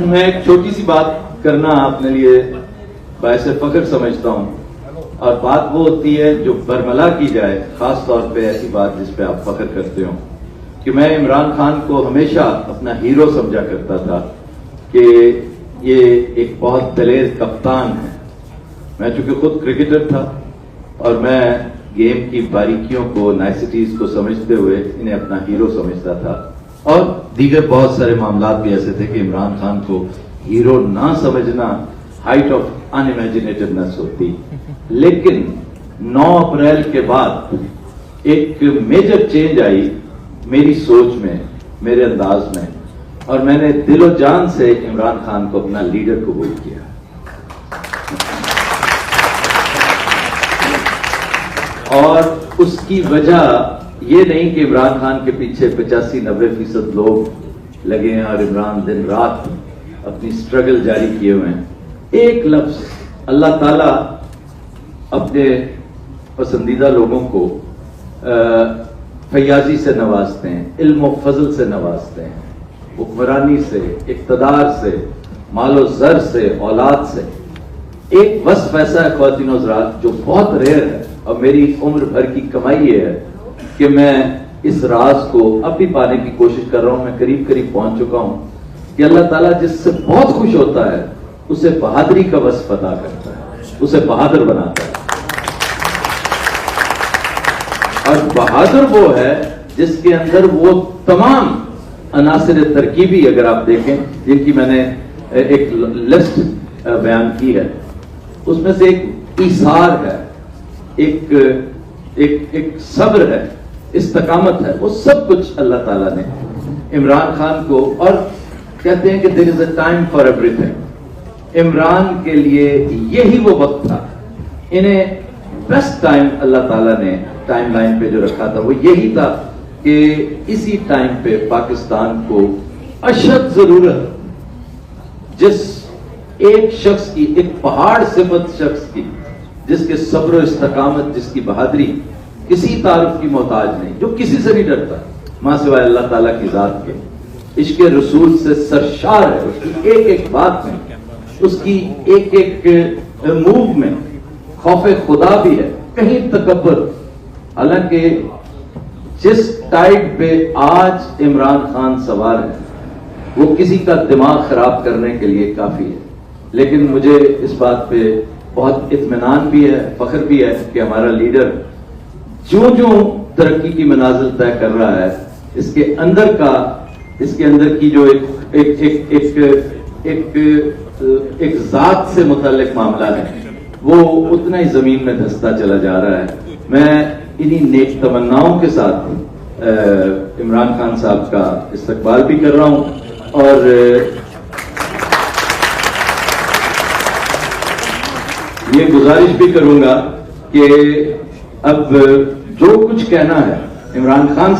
میں ایک چھوٹی سی بات کرنا اپنے لیے باعث فخر سمجھتا ہوں، اور بات وہ ہوتی ہے جو برملا کی جائے، خاص طور پہ ایسی بات جس پہ آپ فخر کرتے ہو، کہ میں عمران خان کو ہمیشہ اپنا ہیرو سمجھا کرتا تھا کہ یہ ایک بہت دلیر کپتان ہے۔ میں چونکہ خود کرکٹر تھا اور میں گیم کی باریکیوں کو، نائسٹیز کو سمجھتے ہوئے انہیں اپنا ہیرو سمجھتا تھا، اور دیگر بہت سارے معاملات بھی ایسے تھے کہ عمران خان کو ہیرو نہ سمجھنا ہائٹ آف ان امیجنیٹونیس ہوتی۔ لیکن 9 اپریل کے بعد ایک میجر چینج آئی میری سوچ میں، میرے انداز میں، اور میں نے دل و جان سے عمران خان کو اپنا لیڈر قبول کیا۔ اور اس کی وجہ یہ نہیں کہ عمران خان کے پیچھے 85-90% لوگ لگے ہیں اور عمران دن رات اپنی سٹرگل جاری کیے ہوئے ہیں۔ ایک لفظ، اللہ تعالیٰ اپنے پسندیدہ لوگوں کو فیاضی سے نوازتے ہیں، علم و فضل سے نوازتے ہیں، حکمرانی سے، اقتدار سے، مال و زر سے، اولاد سے۔ ایک وصف ایسا ہے خواتین و حضرات جو بہت ریئر ہے، اور میری عمر بھر کی کمائی یہ ہے کہ میں اس راز کو اب بھی پانے کی کوشش کر رہا ہوں۔ میں قریب پہنچ چکا ہوں کہ اللہ تعالیٰ جس سے بہت خوش ہوتا ہے اسے بہادری کا وصف عطا کرتا ہے، اسے بہادر بناتا ہے۔ اور بہادر وہ ہے جس کے اندر وہ تمام عناصر ترکیبی، اگر آپ دیکھیں، جن کی میں نے ایک لسٹ بیان کی ہے، اس میں سے ایک ایثار ہے، ایک صبر ہے، استقامت ہے، وہ سب کچھ اللہ تعالیٰ نے عمران خان کو، اور کہتے ہیں کہ there is a time for everything۔ Imran کے لیے یہی وہ وقت تھا، انہیں بیسٹ ٹائم اللہ تعالیٰ نے ٹائم لائن پہ جو رکھا تھا وہ یہی تھا کہ اسی ٹائم پہ پاکستان کو اشد ضرورت جس ایک شخص کی، ایک پہاڑ صفت شخص کی، جس کے صبر و استقامت، جس کی بہادری کسی تعارف کی محتاج نہیں، جو کسی سے نہیں ڈرتا ماں سوائے اللہ تعالیٰ کی ذات کے، عشق رسول سے سرشار ہے، اس کی ایک ایک بات میں، اس کی ایک ایک موو میں خوف خدا بھی ہے، کہیں تکبر۔ حالانکہ جس ٹائڈ پہ آج عمران خان سوار ہے وہ کسی کا دماغ خراب کرنے کے لیے کافی ہے، لیکن مجھے اس بات پہ بہت اطمینان بھی ہے، فخر بھی ہے کہ ہمارا لیڈر جو ترقی کی منازل طے کر رہا ہے، اس کے اندر کی جو ایک ذات سے متعلق معاملہ ہے، وہ اتنا ہی زمین میں دھستا چلا جا رہا ہے۔ میں انہی نیک تمناؤں کے ساتھ عمران خان صاحب کا استقبال بھی کر رہا ہوں، اور یہ گزارش بھی کروں گا کہ اب جو کچھ کہنا ہے عمران خان